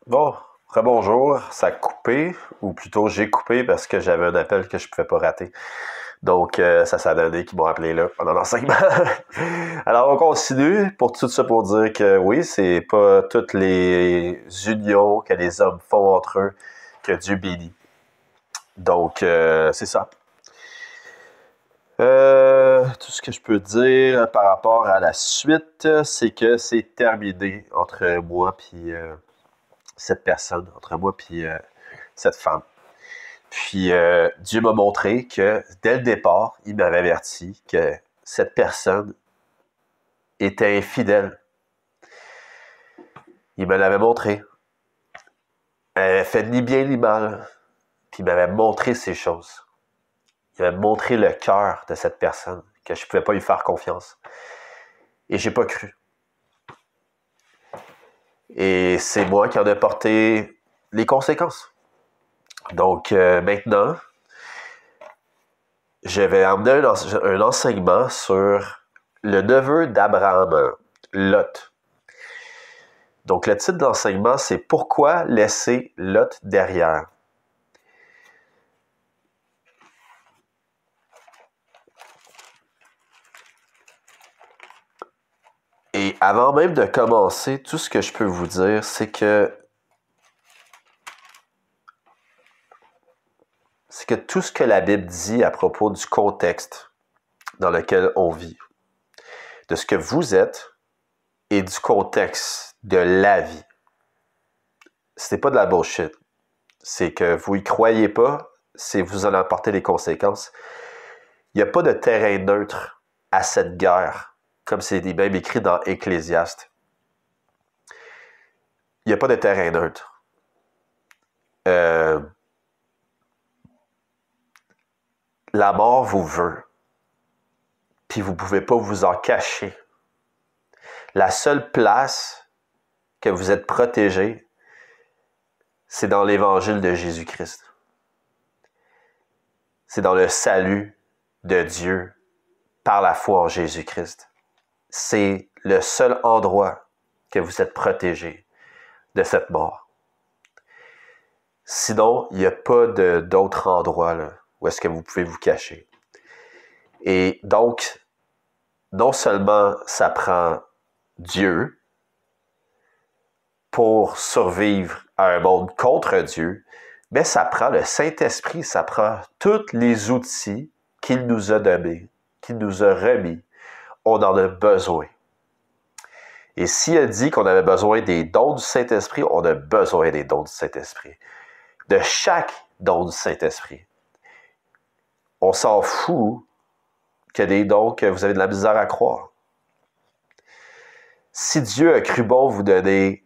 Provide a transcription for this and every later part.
Bon, rebonjour, ça a coupé, ou plutôt j'ai coupé parce que j'avais un appel que je pouvais pas rater. Donc, ça s'est donné qu'ils m'ont appelé là pendant l'enseignement. Alors, on continue pour tout ça pour dire que oui, c'est pas toutes les unions que les hommes font entre eux que Dieu bénit. Donc, c'est ça. Tout ce que je peux dire par rapport à la suite, c'est que c'est terminé entre moi puis cette personne, entre moi puis cette femme. Puis Dieu m'a montré que dès le départ, il m'avait averti que cette personne était infidèle. Il me l'avait montré. Elle avait fait ni bien ni mal. Puis il m'avait montré ces choses. Il m'avait montré le cœur de cette personne, que je ne pouvais pas lui faire confiance. Et j'ai pas cru. Et c'est moi qui en ai porté les conséquences. Donc maintenant, je vais amener un enseignement sur le neveu d'Abraham, Lot. Donc, le titre d'enseignement, c'est Pourquoi laisser Lot derrière? Et avant même de commencer, tout ce que je peux vous dire, c'est que tout ce que la Bible dit à propos du contexte dans lequel on vit, de ce que vous êtes et du contexte de la vie, c'est pas de la bullshit. C'est que vous y croyez pas, c'est vous allez en porter les conséquences. Il n'y a pas de terrain neutre à cette guerre, comme c'est même écrit dans Ecclésiaste. Il n'y a pas de terrain neutre. La mort vous veut, puis vous ne pouvez pas vous en cacher. La seule place que vous êtes protégé, c'est dans l'évangile de Jésus-Christ. C'est dans le salut de Dieu par la foi en Jésus-Christ. C'est le seul endroit que vous êtes protégé de cette mort. Sinon, il n'y a pas d'autre endroit là, où est-ce que vous pouvez vous cacher. Et donc, non seulement ça prend Dieu pour survivre à un monde contre Dieu, mais ça prend le Saint-Esprit, ça prend tous les outils qu'il nous a donnés, qu'il nous a remis. On en a besoin. Et s'il a dit qu'on avait besoin des dons du Saint-Esprit, on a besoin des dons du Saint-Esprit. De chaque don du Saint-Esprit. On s'en fout qu'il y a des dons que vous avez de la misère à croire. Si Dieu a cru bon vous donner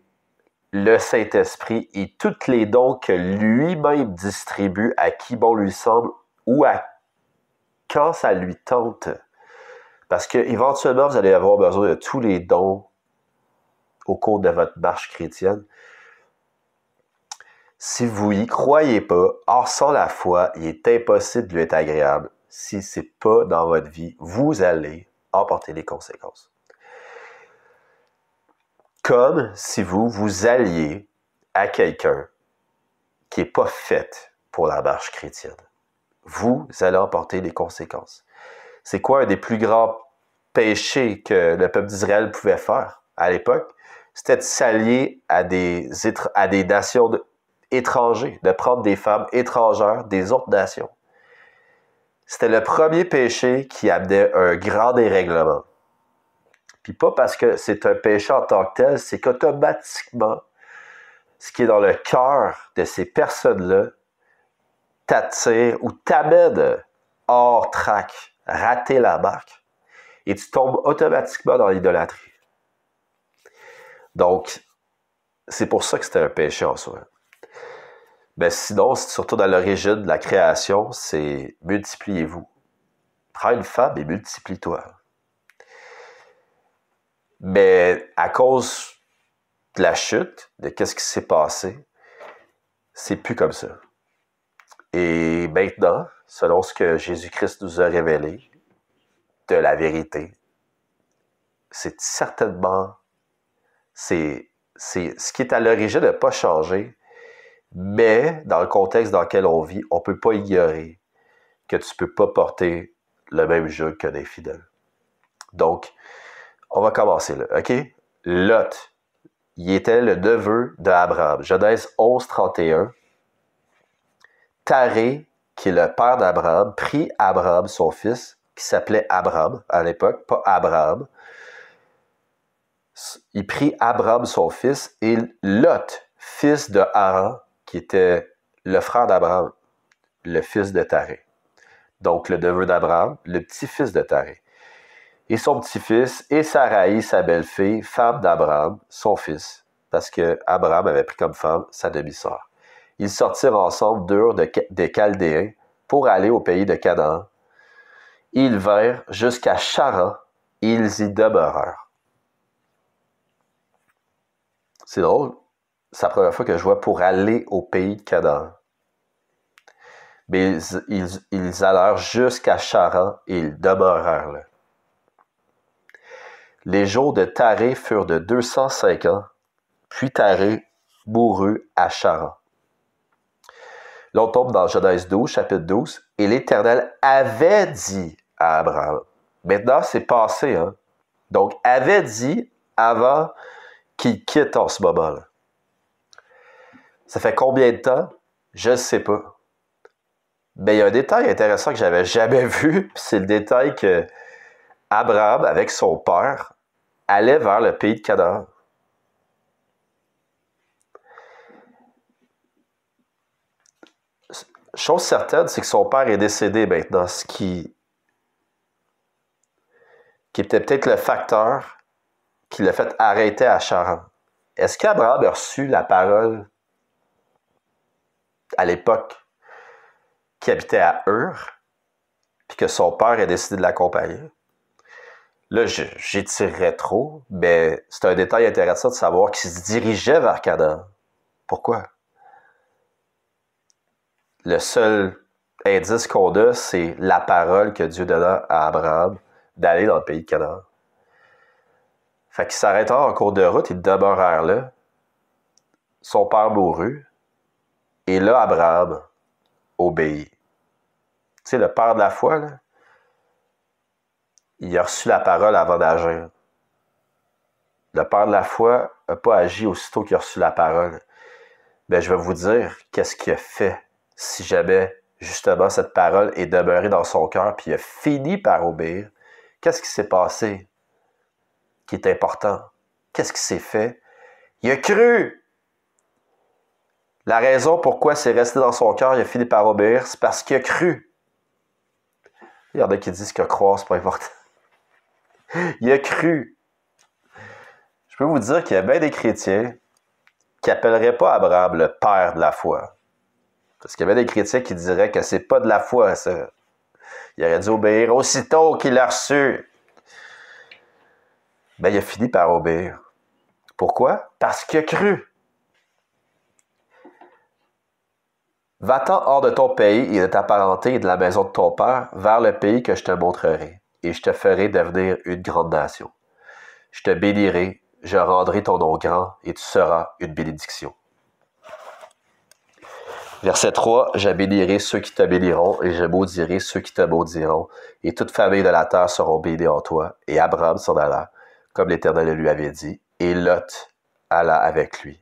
le Saint-Esprit et tous les dons que lui-même distribue à qui bon lui semble ou à quand ça lui tente. Parce qu'éventuellement, vous allez avoir besoin de tous les dons au cours de votre marche chrétienne. Si vous y croyez pas, or sans la foi, il est impossible de lui être agréable. Si c'est pas dans votre vie, vous allez en porter les conséquences. Comme si vous alliez à quelqu'un qui n'est pas fait pour la marche chrétienne. Vous allez en porter les conséquences. C'est quoi un des plus grands péchés que le peuple d'Israël pouvait faire à l'époque? C'était de s'allier à des nations étrangères, de prendre des femmes étrangères des autres nations. C'était le premier péché qui amenait un grand dérèglement. Puis pas parce que c'est un péché en tant que tel, c'est qu'automatiquement, ce qui est dans le cœur de ces personnes-là t'attire ou t'amène hors track, rater la marque, et tu tombes automatiquement dans l'idolâtrie. Donc, c'est pour ça que c'était un péché en soi. Mais sinon, surtout dans l'origine de la création, c'est multipliez-vous. Prends une femme et multiplie-toi. Mais à cause de la chute, de qu'est-ce qui s'est passé, c'est plus comme ça. Et maintenant, selon ce que Jésus-Christ nous a révélé de la vérité, c'est certainement, c'est ce qui est à l'origine n'a pas changé, mais dans le contexte dans lequel on vit, on ne peut pas ignorer que tu ne peux pas porter le même joug qu'un infidèle. Donc, on va commencer là, OK? Lot, il était le neveu d'Abraham. Genèse 11, 31. Taré, qui est le père d'Abraham, prit Abraham, son fils, qui s'appelait Abram à l'époque, pas Abraham. Il prit Abraham, son fils, et Lot, fils de Haran, qui était le frère d'Abraham, le fils de Taré. Donc, le neveu d'Abraham, le petit-fils de Taré. Et son petit-fils, et Saraï, sa belle-fille, femme d'Abraham, son fils, parce que Abraham avait pris comme femme sa demi-sœur. Ils sortirent ensemble d'Ur des Chaldéens pour aller au pays de Canaan. Ils vinrent jusqu'à Charan, et ils y demeurèrent. C'est drôle, c'est la première fois que je vois pour aller au pays de Canaan. Mais ils allèrent jusqu'à Charan et ils demeurèrent là. Les jours de Taré furent de 205 ans, puis Taré mourut à Charan. Là, on tombe dans Genèse 12, chapitre 12, et l'Éternel avait dit à Abraham. Maintenant, c'est passé, hein? Donc, avait dit avant qu'il quitte en ce moment-là. Ça fait combien de temps? Je ne sais pas. Mais il y a un détail intéressant que j'avais jamais vu, c'est le détail que Abraham, avec son père, allait vers le pays de Canaan. Chose certaine, c'est que son père est décédé maintenant, ce qui était peut-être le facteur qui l'a fait arrêter à Charan. Est-ce qu'Abraham a reçu la parole à l'époque qui habitait à Ur, puis que son père a décidé de l'accompagner? Là, j'étirerais trop, mais c'est un détail intéressant de savoir qu'il se dirigeait vers Canaan. Pourquoi? Le seul indice qu'on a, c'est la parole que Dieu donna à Abraham d'aller dans le pays de Canaan. Fait qu'il s'arrêta en cours de route, ils demeurèrent là. Son père mourut, et là, Abraham obéit. Tu sais, le père de la foi, là, il a reçu la parole avant d'agir. Le père de la foi n'a pas agi aussitôt qu'il a reçu la parole. Mais je vais vous dire qu'est-ce qu'il a fait si jamais, justement, cette parole est demeurée dans son cœur puis il a fini par obéir. Qu'est-ce qui s'est passé qui est important? Qu'est-ce qui s'est fait? Il a cru! La raison pourquoi c'est resté dans son cœur, il a fini par obéir, c'est parce qu'il a cru. Il y en a qui disent que croire, c'est pas important. Il a cru. Je peux vous dire qu'il y a bien des chrétiens qui n'appelleraient pas Abraham le père de la foi. Parce qu'il y avait des chrétiens qui diraient que c'est pas de la foi, ça. Il aurait dû obéir aussitôt qu'il l'a reçu. Mais il a fini par obéir. Pourquoi? Parce qu'il a cru. Va-t'en hors de ton pays et de ta parenté et de la maison de ton père vers le pays que je te montrerai, et je te ferai devenir une grande nation. Je te bénirai, je rendrai ton nom grand, et tu seras une bénédiction. Verset 3, je bénirai ceux qui te béniront, et je maudirai ceux qui te maudiront, et toute famille de la terre seront bénies en toi. Et Abraham s'en alla, comme l'Éternel lui avait dit, et Lot alla avec lui.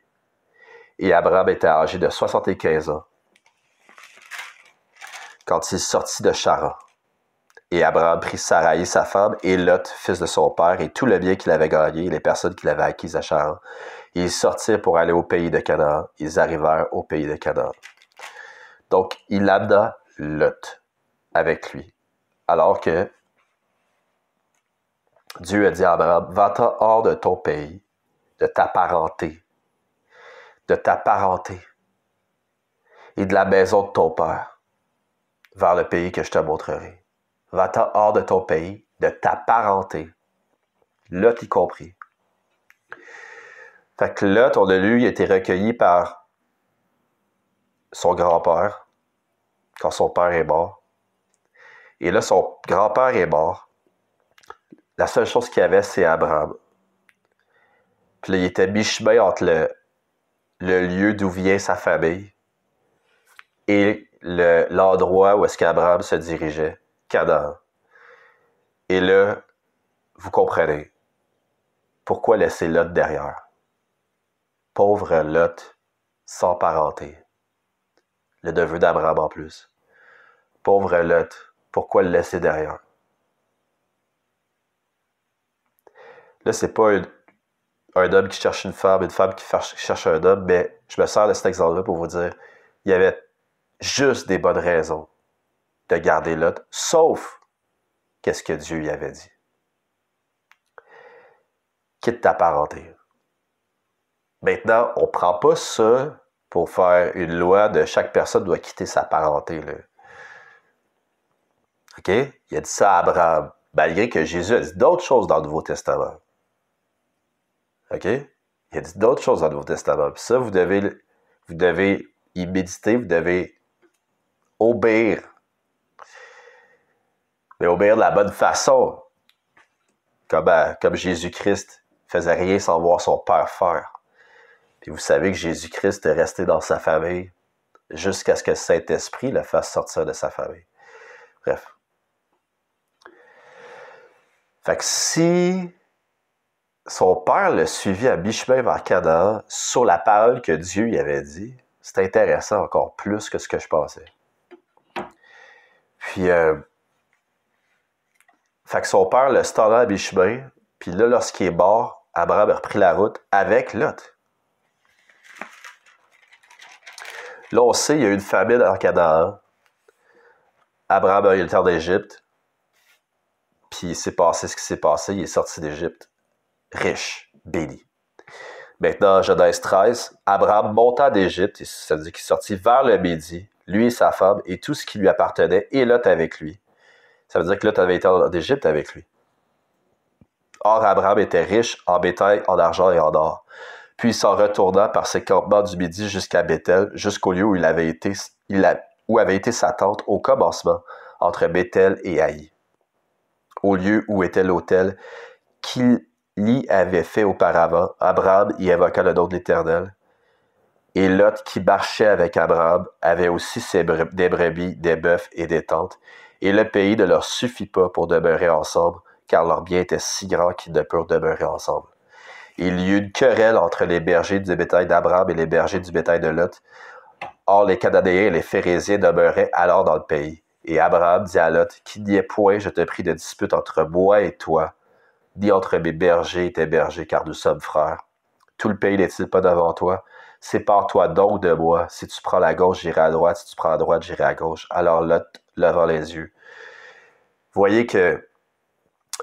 Et Abraham était âgé de 75 ans, quand il sortit de Charan. Et Abraham prit Saraï, sa femme, et Lot, fils de son père, et tout le bien qu'il avait gagné, et les personnes qu'il avait acquises à Charan. Et ils sortirent pour aller au pays de Canaan. Ils arrivèrent au pays de Canaan. Donc, il amena Lot avec lui. Alors que Dieu a dit à Abraham, va-t'en hors de ton pays, de ta parenté, et de la maison de ton père, vers le pays que je te montrerai. Va-t'en hors de ton pays, de ta parenté. Lot y compris. Fait que Lot, on a lu, il a été recueilli par son grand-père, quand son père est mort. Et là, son grand-père est mort. La seule chose qu'il y avait, c'est Abraham. Puis là, il était mi-chemin entre le lieu d'où vient sa famille et l'endroit où est-ce qu'Abraham se dirigeait, Canaan. Et là, vous comprenez pourquoi laisser Lot derrière. Pauvre Lot, sans parenté. Le neveu d'Abraham en plus. Pauvre Lot, pourquoi le laisser derrière? Là, c'est pas un homme qui cherche une femme qui cherche un homme, mais je me sers de cet exemple-là pour vous dire, il y avait juste des bonnes raisons de garder Lot, sauf qu'est-ce que Dieu y avait dit. Quitte ta parenté. Maintenant, on ne prend pas ça pour faire une loi de chaque personne doit quitter sa parenté. Là. OK? Il a dit ça à Abraham, malgré que Jésus a dit d'autres choses dans le Nouveau Testament. OK? Il a dit d'autres choses dans le Nouveau Testament. Puis ça, vous devez y méditer, vous devez obéir. Mais obéir de la bonne façon. Comme Jésus-Christ faisait rien sans voir son Père faire. Puis vous savez que Jésus-Christ est resté dans sa famille jusqu'à ce que le Saint-Esprit le fasse sortir de sa famille. Bref. Fait que si son père l'a suivi à mi-chemin vers Canaan sur la parole que Dieu lui avait dit, c'est intéressant encore plus que ce que je pensais. Puis, fait que son père le standa à mi-chemin, puis là, lorsqu'il est mort, Abraham a repris la route avec Lot. Là, on sait, il y a eu une famine en Canaan. Abraham a eu le temps d'Égypte. Puis il s'est passé ce qui s'est passé. Il est sorti d'Égypte riche, béni. Maintenant, Genèse 13, Abraham monta d'Égypte, ça veut dire qu'il est sorti vers le Midi, lui et sa femme, et tout ce qui lui appartenait, et Lot avec lui. Ça veut dire que Lot avait été en Égypte avec lui. Or, Abraham était riche en bétail, en argent et en or. Puis il s'en retourna par ses campements du Midi jusqu'à Béthel, jusqu'au lieu où avait été sa tente au commencement, entre Béthel et Haï. Au lieu où était l'autel qu'il y avait fait auparavant, Abraham y évoqua le nom de l'Éternel. Et Lot, qui marchait avec Abraham, avait aussi des brebis, des bœufs et des tentes, et le pays ne leur suffit pas pour demeurer ensemble, car leurs biens étaient si grands qu'ils ne purent demeurer ensemble. Il y eut une querelle entre les bergers du bétail d'Abraham et les bergers du bétail de Lot. Or, les Cananéens et les Phérésiens demeuraient alors dans le pays. Et Abraham dit à Lot, qu'il n'y ait point, je te prie, de dispute entre moi et toi, ni entre mes bergers et tes bergers, car nous sommes frères. Tout le pays n'est-il pas devant toi? Sépare-toi donc de moi. Si tu prends la gauche, j'irai à droite. Si tu prends la droite, j'irai à gauche. Alors Lot levant les yeux. Vous voyez que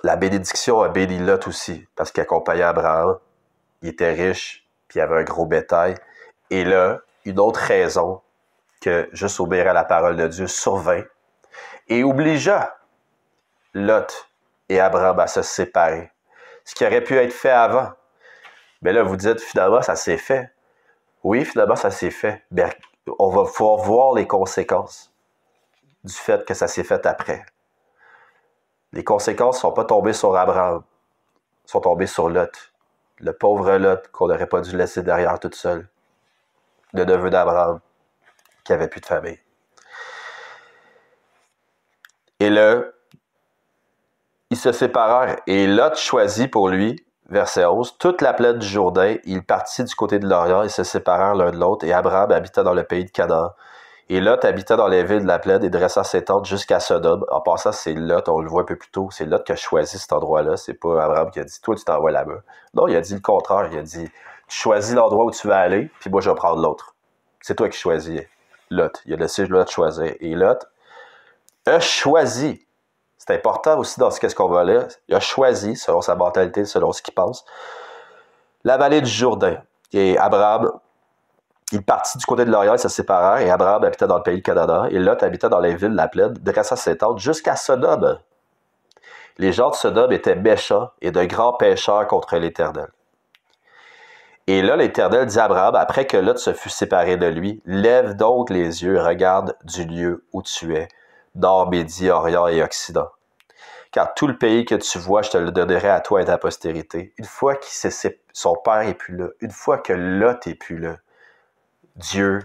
la bénédiction a béni Lot aussi, parce qu'il accompagnait Abraham. Il était riche, puis il avait un gros bétail. Et là, une autre raison que juste obéir à la parole de Dieu survint et obligea Lot et Abraham à se séparer. Ce qui aurait pu être fait avant. Mais là, vous dites, finalement, ça s'est fait. Oui, finalement, ça s'est fait. Mais on va pouvoir voir les conséquences du fait que ça s'est fait après. Les conséquences ne sont pas tombées sur Abraham, sont tombées sur Lot. Le pauvre Lot qu'on n'aurait pas dû laisser derrière toute seule. Le neveu d'Abraham qui n'avait plus de famille. Et là, ils se séparèrent et Lot choisit pour lui, verset 11, toute la plaine du Jourdain. Il partit du côté de l'Orient et se séparèrent l'un de l'autre. Et Abraham habita dans le pays de Canaan. Et Lot habita dans les villes de la plaine et dressa ses tentes jusqu'à Sodome. En passant, c'est Lot, on le voit un peu plus tôt, c'est Lot qui a choisi cet endroit-là. C'est pas Abraham qui a dit, toi, tu t'envoies là-bas. Non, il a dit le contraire. Il a dit, tu choisis l'endroit où tu vas aller, puis moi, je vais prendre l'autre. C'est toi qui choisis, Lot. Il a laissé Lot choisir. Et Lot a choisi. C'est important aussi dans ce qu'on va lire. Il a choisi, selon sa mentalité, selon ce qu'il pense, la vallée du Jourdain. Et Abraham, il partit du côté de l'Orient, ils se séparèrent, et Abraham habitait dans le pays de Canaan, et Lot habitait dans les villes de la plaine, dressa ses tentes jusqu'à Sodome. Les gens de Sodome étaient méchants et de grands pécheurs contre l'Éternel. Et là, l'Éternel dit à Abraham, après que Lot se fut séparé de lui, « Lève donc les yeux, regarde du lieu où tu es, nord, midi, orient et occident. Car tout le pays que tu vois, je te le donnerai à toi et à ta postérité. » Une fois qu'il s'est son père n'est plus là, une fois que Lot n'est plus là, Dieu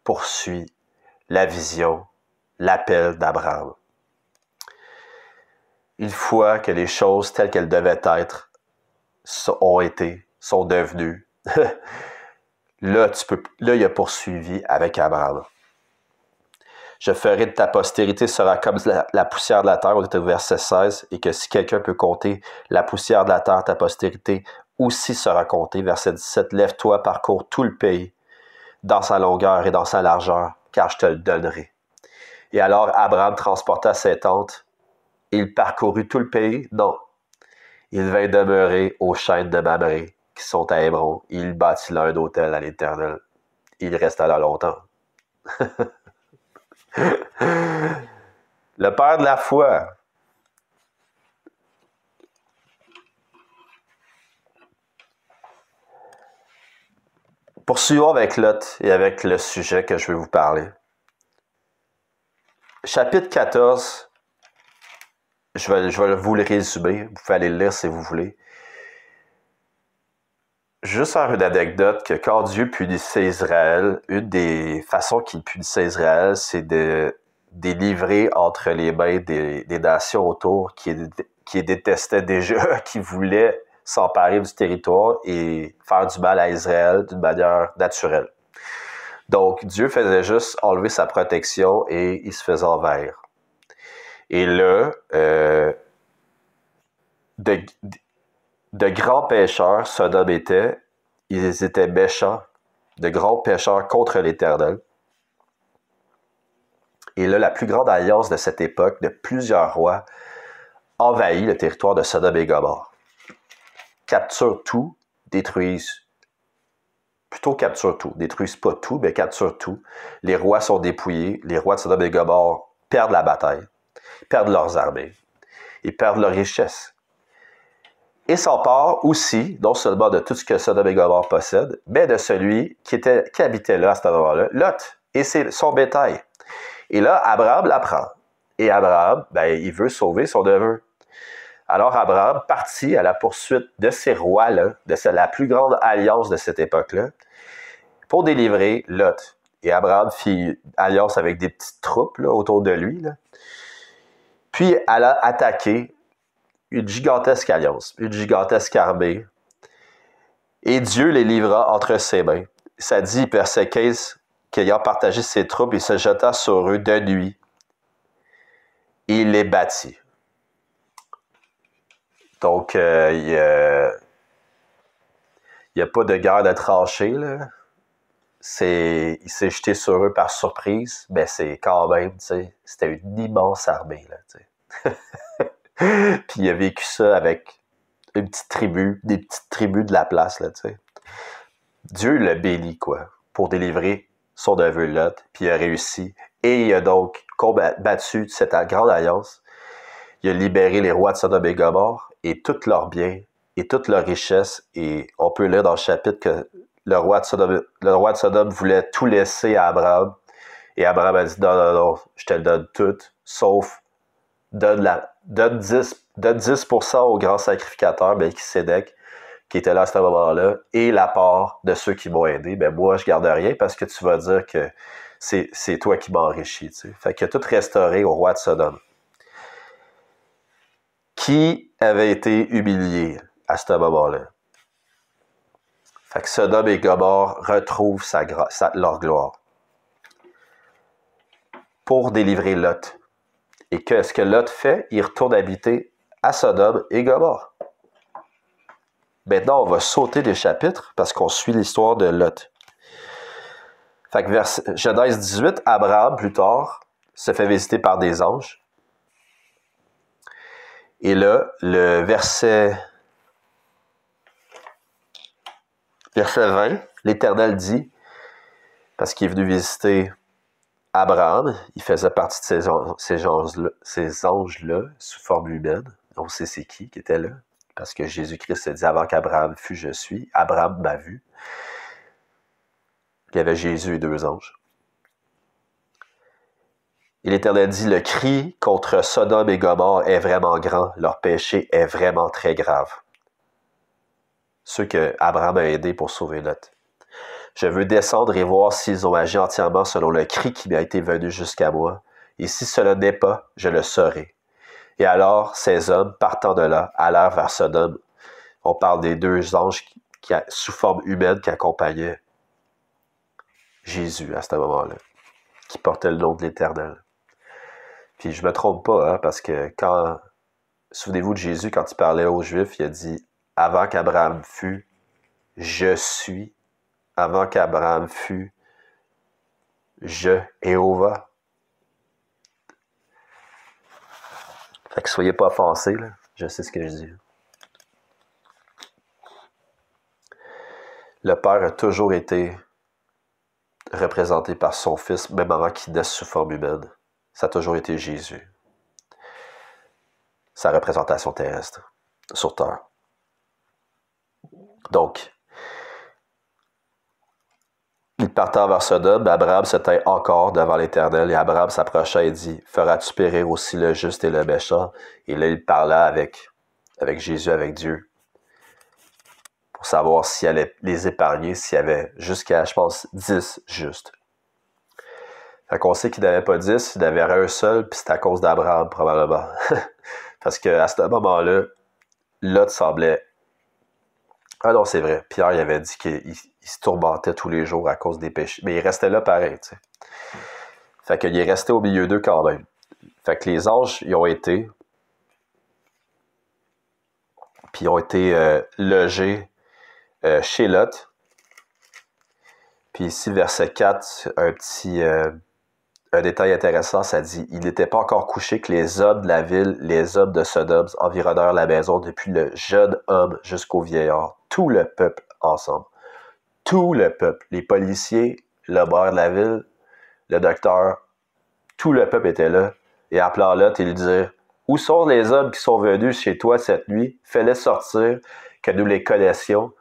poursuit la vision, l'appel d'Abraham. Une fois que les choses telles qu'elles devaient être sont devenues, là, il a poursuivi avec Abraham. Je ferai de ta postérité sera comme la poussière de la terre, on est au verset 16, et que si quelqu'un peut compter la poussière de la terre, ta postérité aussi sera comptée. Verset 17, lève-toi, parcours tout le pays, dans sa longueur et dans sa largeur, car je te le donnerai. Et alors Abraham transporta ses tentes, et il parcourut tout le pays? Non. Il vint demeurer aux chênes de Mamré, qui sont à Hébron, et il bâtit là un autel à l'Éternel. Il resta là longtemps. Le père de la foi. Poursuivons avec Lot et avec le sujet que je vais vous parler. Chapitre 14, je vais vous le résumer. Vous pouvez aller le lire si vous voulez. Juste faire une anecdote que quand Dieu punissait Israël, une des façons qu'il punissait Israël, c'est de livrer entre les mains des nations autour qui détestaient déjà, qui voulaient s'emparer du territoire et faire du mal à Israël d'une manière naturelle. Donc, Dieu faisait juste enlever sa protection et il se faisait envahir. Et là, de grands pécheurs, Sodome était, ils étaient méchants, de grands pécheurs contre l'Éternel. Et là, la plus grande alliance de cette époque, de plusieurs rois, envahit le territoire de Sodome et Gomorrhe. Capturent tout, détruisent pas tout, mais capturent tout. Les rois sont dépouillés, les rois de Sodome et Gomorrhe perdent la bataille, perdent leurs armées, ils perdent leurs richesses. Et s'empare aussi, non seulement de tout ce que Sodome et Gomorrhe possèdent, mais de celui qui habitait là à ce moment-là, Lot, et son bétail. Et là, Abraham l'apprend. Et Abraham, il veut sauver son neveu. Alors Abraham partit à la poursuite de ces rois-là, la plus grande alliance de cette époque-là, pour délivrer Lot. Et Abraham fit alliance avec des petites troupes là, autour de lui. Là. Puis elle a attaqué une gigantesque alliance, une gigantesque armée. Et Dieu les livra entre ses mains. Ça dit, verset 15, qu'ayant partagé ses troupes, il se jeta sur eux de nuit. Et il les battit. Donc, il n'y a pas de guerre de tranchées, là. Il s'est jeté sur eux par surprise, mais c'est quand même, tu sais, c'était une immense armée, là, tu sais. Puis il a vécu ça avec des petites tribus de la place, là, tu sais. Dieu l'a béni, quoi, pour délivrer son neveu Lot, puis il a réussi. Et il a donc battu cette grande alliance. Il a libéré les rois de Sodome et Gomorrhe et tous leurs biens et toutes leurs richesses. Et on peut lire dans le chapitre que le roi de Sodome voulait tout laisser à Abraham. Et Abraham a dit, non, je te le donne tout, sauf donne 10% au grand sacrificateur, Melchisédek, qui était là à ce moment-là, et la part de ceux qui m'ont aidé. Moi, je garde rien parce que tu vas dire que c'est toi qui m'enrichis. Tu sais. Fait qu'il a tout restauré au roi de Sodome, qui avait été humilié à ce moment-là. Fait que Sodome et Gomorrhe retrouvent leur gloire pour délivrer Lot. Et qu'est-ce que Lot fait? Il retourne habiter à Sodome et Gomorrhe. Maintenant, on va sauter des chapitres parce qu'on suit l'histoire de Lot. Fait que Genèse 18, Abraham, plus tard, se fait visiter par des anges. Et là, le verset 20, l'Éternel dit, parce qu'il est venu visiter Abraham, il faisait partie de ces anges-là, sous forme humaine. On sait c'est qui était là. Parce que Jésus-Christ a dit, avant qu'Abraham fût, je suis. Abraham m'a vu. Il y avait Jésus et deux anges. Et l'Éternel dit, le cri contre Sodome et Gomorrhe est vraiment grand. Leur péché est vraiment très grave. ceux que Abraham a aidés pour sauver Lot. Je veux descendre et voir s'ils ont agi entièrement selon le cri qui m'a été venu jusqu'à moi. Et si cela n'est pas, je le saurai. Et alors, ces hommes, partant de là, allèrent vers Sodome. On parle des deux anges sous forme humaine qui accompagnaient Jésus à ce moment-là, qui portait le nom de l'Éternel. Puis je me trompe pas, hein, parce que souvenez-vous de Jésus, quand il parlait aux Juifs, il a dit « Avant qu'Abraham fût, je suis. Avant qu'Abraham fût, je, Jéhovah. » Fait que soyez pas offensés, là. Je sais ce que je dis. Le Père a toujours été représenté par son Fils, même avant qu'il naisse sous forme humaine. Ça a toujours été Jésus. Sa représentation terrestre, sur terre. Donc, il partant vers Sodome, Abraham se tint encore devant l'Éternel, et Abraham s'approcha et dit, « Feras-tu périr aussi le juste et le méchant? » Et là, il parla avec Jésus, avec Dieu, pour savoir s'il allait les épargner, s'il y avait jusqu'à, je pense, 10 justes. Fait qu'on sait qu'il n'avait pas 10, il n'avait un seul, puis c'est à cause d'Abraham, probablement. Parce qu'à ce moment-là, Lot semblait... Ah non, c'est vrai, Pierre il avait dit qu'il se tourmentait tous les jours à cause des péchés. Mais il restait là pareil, tu sais. Fait qu'il est resté au milieu d'eux quand même. Fait que les anges, ils ont été... Puis ils ont été logés chez Lot. Puis ici, verset 4, un détail intéressant, ça dit « Il n'était pas encore couché que les hommes de la ville, les hommes de Sodome, environnèrent la maison depuis le jeune homme jusqu'au vieillard. Tout le peuple ensemble. Tout le peuple. Les policiers, le maire de la ville, le docteur, tout le peuple était là. Et appelant Lot et lui dire « Où sont les hommes qui sont venus chez toi cette nuit? Fais-les sortir, que nous les connaissions. »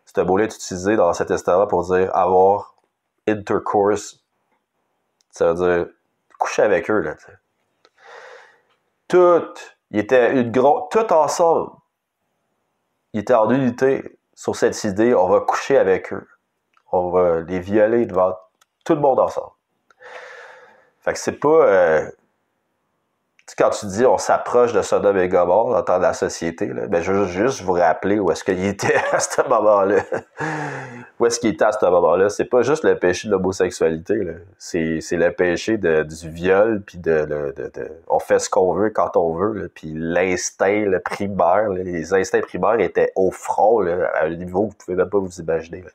Ce mot-là est utilisé dans cet testament pour dire avoir intercourse. Ça veut dire coucher avec eux, là, t'sais. Ils étaient tout ensemble. Ils étaient en unité sur cette idée, on va coucher avec eux. On va les violer devant tout le monde ensemble. Fait que c'est pas... quand tu dis on s'approche de Sodome et Gomorrhe en temps de la société, là, ben je veux juste vous rappeler où est-ce qu'il était à ce moment-là. Où est-ce qu'il était à ce moment-là? C'est pas juste le péché de l'homosexualité, là. C'est le péché du viol, puis on fait ce qu'on veut quand on veut, là, puis l'instinct primaire, là, les instincts primaires étaient au front, là, à un niveau que vous pouvez même pas vous imaginer. Là,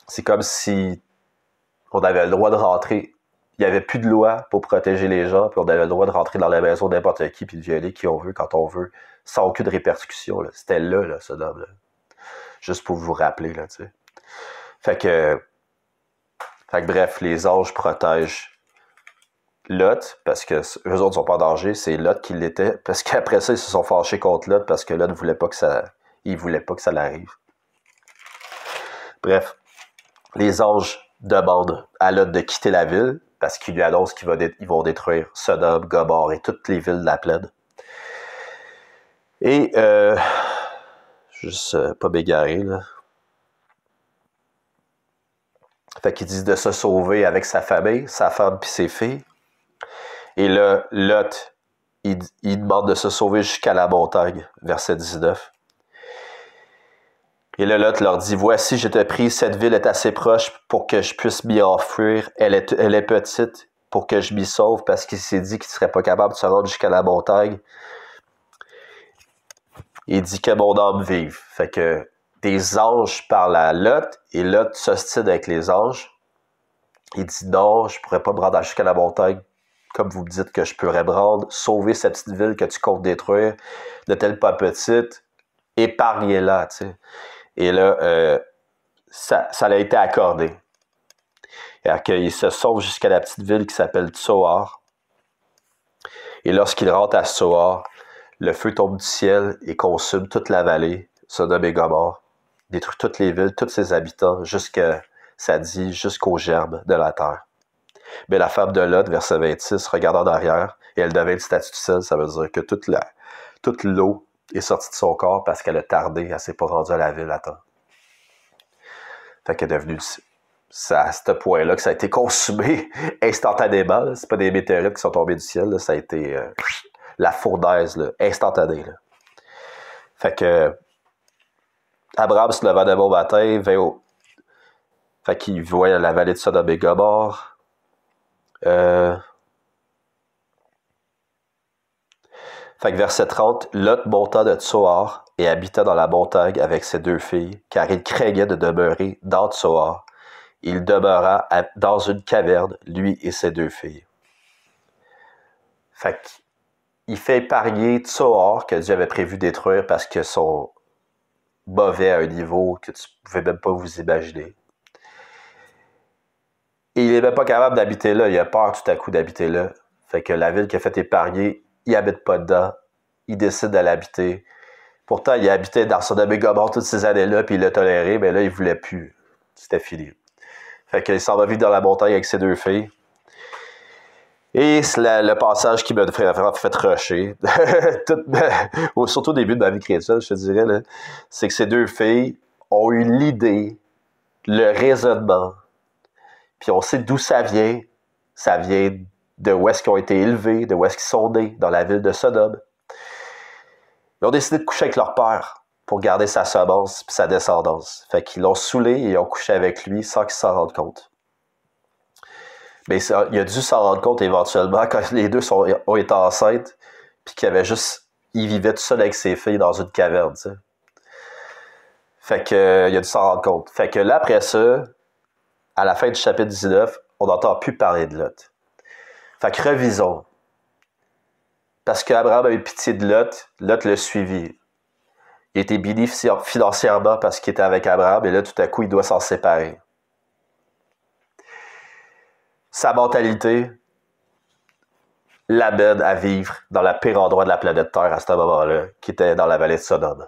c'est comme si on avait le droit de rentrer. Il n'y avait plus de loi pour protéger les gens, puis on avait le droit de rentrer dans la maison de n'importe qui, puis de violer qui on veut, quand on veut, sans aucune répercussion. Là. C'était là, Sodome. Là. Juste pour vous rappeler, là, tu sais. Fait que, bref, les anges protègent Lot, parce que eux autres ne sont pas en danger, c'est Lot qui l'était, parce qu'après ça, ils se sont fâchés contre Lot, parce que Lot ne voulait pas que ça l'arrive. Bref, les anges demandent à Lot de quitter la ville, parce qu'ils lui annoncent qu'ils vont détruire Sodome, Gomorrhe et toutes les villes de la plaine. Et, juste pas m'égarer, là. Fait qu'ils disent de se sauver avec sa famille, sa femme puis ses filles. Et là, Lot, il demande de se sauver jusqu'à la montagne, verset 19. Et là, Lot leur dit, « Voici, je te prie, cette ville est assez proche pour que je puisse m'y enfuir. Elle est petite pour que je m'y sauve, parce qu'il s'est dit qu'il ne serait pas capable de se rendre jusqu'à la montagne. » Il dit que mon âme vive. Fait que des anges parlent à Lot, et Lot s'ostine avec les anges. Il dit, « Non, je ne pourrais pas me rendre jusqu'à la montagne, comme vous me dites que je pourrais me rendre. Sauver cette petite ville que tu comptes détruire, n'est-elle pas petite? Épargnez-la, tu sais. » Et là, ça a été accordé. Il se sauve jusqu'à la petite ville qui s'appelle Tsoar. Et lorsqu'il rentre à Tsoar, le feu tombe du ciel et consume toute la vallée, Sodome et Gomorrhe, détruit toutes les villes, tous ses habitants, jusqu'aux gerbes de la terre. Mais la femme de Lot, verset 26, regarde en arrière, et elle devint une statue de sel. Ça veut dire que toute l'eau est sortie de son corps parce qu'elle a tardé, elle s'est pas rendue à la ville à temps. Fait qu'elle est devenue... C'est à ce point-là que ça a été consumé instantanément. Là. C'est pas des météorites qui sont tombés du ciel. Là. Ça a été la fournaise là, instantanée. Là. Fait que Abraham se leva de bon matin, fait qu'il voit la vallée de Sodome et Gomorrhe. Fait que verset 30, Lot monta de Tsoar et habita dans la montagne avec ses 2 filles, car il craignait de demeurer dans Tsoar. Il demeura dans une caverne, lui et ses 2 filles. Fait qu'il fait épargner Tsoar, que Dieu avait prévu détruire parce que sont mauvais à un niveau que tu ne pouvais même pas vous imaginer. Et il n'est même pas capable d'habiter là. Il a peur tout à coup d'habiter là. Fait que la ville qu'il a fait épargner, il n'habite pas dedans. Il décide d'aller habiter. Pourtant, il a habité dans Sodome et Gomorrhe toutes ces années-là, puis il l'a toléré, mais là, il ne voulait plus. C'était fini. Fait qu'il s'en va vivre dans la montagne avec ses 2 filles. Et c'est le passage qui m'a fait rusher. Surtout au début de ma vie chrétienne, je te dirais, là, c'est que ces 2 filles ont eu l'idée, le raisonnement, puis on sait d'où ça vient. Ça vient de où est-ce qu'ils ont été élevés, de où est-ce qu'ils sont nés, dans la ville de Sodome. Ils ont décidé de coucher avec leur père pour garder sa semence et sa descendance. Fait qu'ils l'ont saoulé et ils ont couché avec lui sans qu'ils s'en rendent compte. Mais il a dû s'en rendre compte éventuellement quand les 2 ont été enceintes puis il vivait tout seul avec ses filles dans une caverne, tu sais. Fait que il a dû s'en rendre compte. Fait que là, après ça, à la fin du chapitre 19, on n'entend plus parler de Lot. Fait que revisons. Parce qu'Abraham a eu pitié de Lot, Lot l'a suivi. Il était bénéficié financièrement parce qu'il était avec Abraham, et là, tout à coup, il doit s'en séparer. Sa mentalité l'amène à vivre dans le pire endroit de la planète Terre à ce moment-là, qui était dans la vallée de Sodome.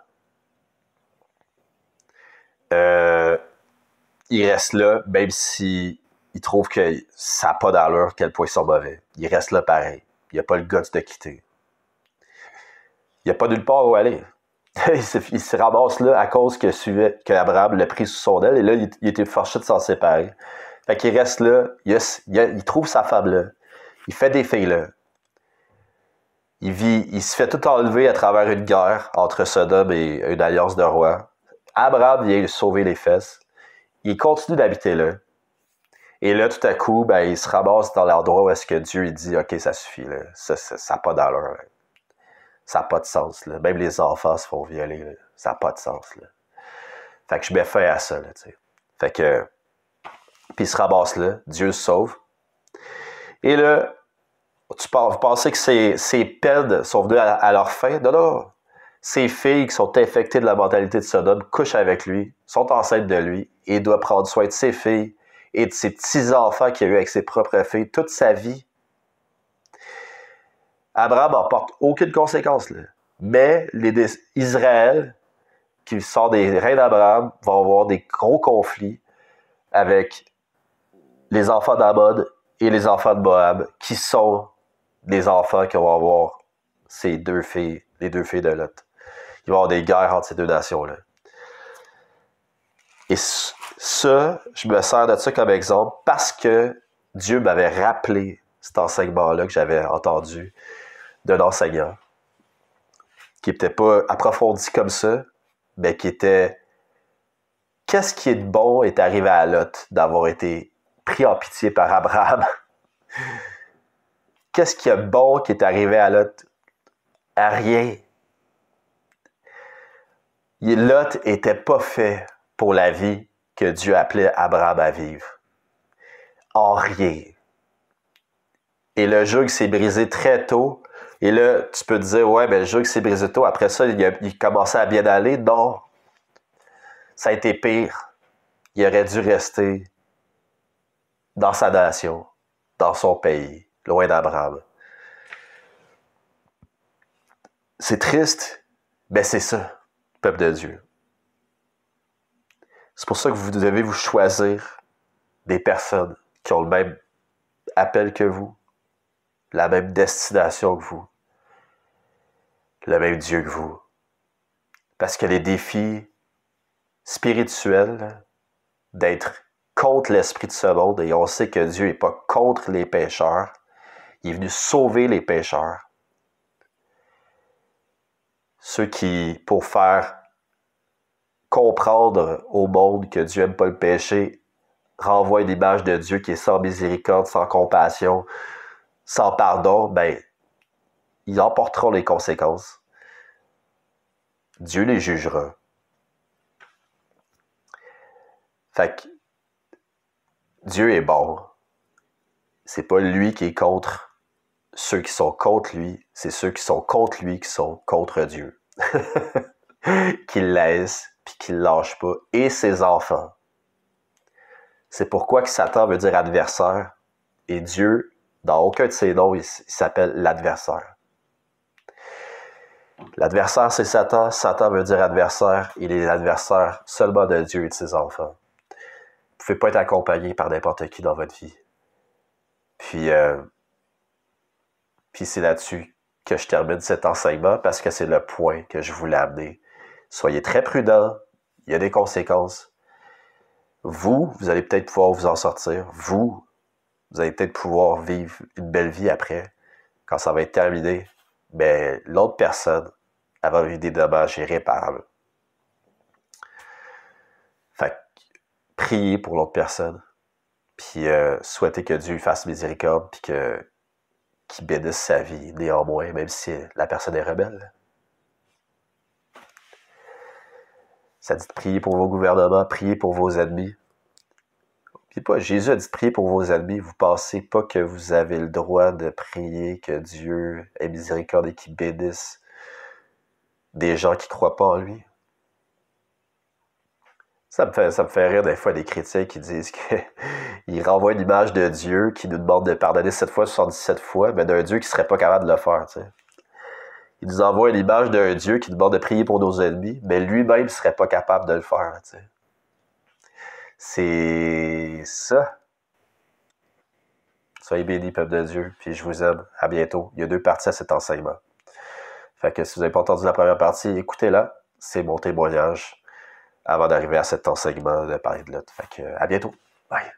Il reste là, même si il trouve que ça n'a pas d'allure, quel point ils sont mauvais. Il reste là pareil. Il n'a pas le guts de quitter. Il n'y a pas nulle part où aller. il se ramasse là à cause qu'Abraham l'a pris sous son aile, et là, il était forcé de s'en séparer. Fait qu'il reste là, il trouve sa femme là, il fait des filles là. Il se fait tout enlever à travers une guerre entre Sodome et une alliance de rois. Abraham vient lui sauver les fesses. Il continue d'habiter là. Et là, tout à coup, ben, il se ramasse dans l'endroit où est-ce que Dieu il dit « Ok, ça suffit, là. Ça n'a pas d'allure. Là. Ça n'a pas de sens. Là. Même les enfants se font violer. Là. Ça n'a pas de sens. Là. » Fait que je mets fin à ça. Là, t'sais. Fait que... Puis il se ramasse là. Dieu se sauve. Et là, vous pensez que ces peines sont venues à leur fin? Non, non. Ces filles qui sont infectées de la mentalité de Sodome couchent avec lui, sont enceintes de lui, et il doit prendre soin de ses filles et de ses petits-enfants qu'il a eu avec ses propres filles toute sa vie. Abraham n'en porte aucune conséquence. Là. Mais Israël, qui sort des reins d'Abraham, va avoir des gros conflits avec les enfants d'Ammon et les enfants de Moab, qui sont des enfants qui vont avoir ces 2 filles, les 2 filles de Lot. Il va y avoir des guerres entre ces 2 nations-là. Et ça, je me sers de ça comme exemple parce que Dieu m'avait rappelé cet enseignement-là que j'avais entendu d'un enseignant qui n'était pas approfondi comme ça, mais qui était qu'est-ce qui est de bon est arrivé à Lot d'avoir été pris en pitié par Abraham? Qu'est-ce qui est bon qui est arrivé à Lot? À rien. Lot n'était pas fait pour la vie que Dieu appelait Abraham à vivre. En rien. Et le joug s'est brisé très tôt. Et là, tu peux te dire, ouais, ben le joug s'est brisé tôt. Après ça, il commençait à bien aller. Non. Ça a été pire. Il aurait dû rester dans sa nation, dans son pays, loin d'Abraham. C'est triste, mais c'est ça, peuple de Dieu. C'est pour ça que vous devez vous choisir des personnes qui ont le même appel que vous, la même destination que vous, le même Dieu que vous. Parce que les défis spirituels d'être contre l'esprit de ce monde, et on sait que Dieu n'est pas contre les pécheurs, il est venu sauver les pécheurs. Ceux qui, pour faire comprendre au monde que Dieu n'aime pas le péché, renvoient une image de Dieu qui est sans miséricorde, sans compassion, sans pardon, ben, ils emporteront les conséquences. Dieu les jugera. Fait que Dieu est bon. C'est pas lui qui est contre ceux qui sont contre lui, c'est ceux qui sont contre lui qui sont contre Dieu. Qu'il laisse, puis qu'il lâche pas, et ses enfants. C'est pourquoi que Satan veut dire adversaire, et Dieu, dans aucun de ses noms, il s'appelle l'adversaire. L'adversaire, c'est Satan. Satan veut dire adversaire. Il est l'adversaire seulement de Dieu et de ses enfants. Vous ne pouvez pas être accompagné par n'importe qui dans votre vie. Puis c'est là-dessus que je termine cet enseignement parce que c'est le point que je voulais amener. Soyez très prudents. Il y a des conséquences. Vous allez peut-être pouvoir vous en sortir. Vous allez peut-être pouvoir vivre une belle vie après, quand ça va être terminé. Mais l'autre personne, elle va vivre des dommages irréparables. Fait que, priez pour l'autre personne, puis souhaitez que Dieu fasse miséricorde, puis qu'il bénisse sa vie, néanmoins, même si la personne est rebelle. Ça dit de prier pour vos gouvernements, prier pour vos ennemis. Puis pas, Jésus a dit de prier pour vos ennemis. Vous pensez pas que vous avez le droit de prier que Dieu ait miséricorde et qu'il bénisse des gens qui ne croient pas en lui? Ça me fait rire des fois des chrétiens qui disent qu'ils renvoient une image de Dieu qui nous demande de pardonner 7 fois, 77 fois, mais d'un Dieu qui ne serait pas capable de le faire. T'sais. Il nous envoie une image d'un Dieu qui nous demande de prier pour nos ennemis, mais lui-même ne serait pas capable de le faire. T'sais. C'est ça. Soyez bénis, peuple de Dieu, puis je vous aime. À bientôt. Il y a 2 parties à cet enseignement. Fait que si vous n'avez pas entendu la première partie, écoutez-la. C'est mon témoignage avant d'arriver à cet enseignement de parler de l'autre. Fait que à bientôt. Bye.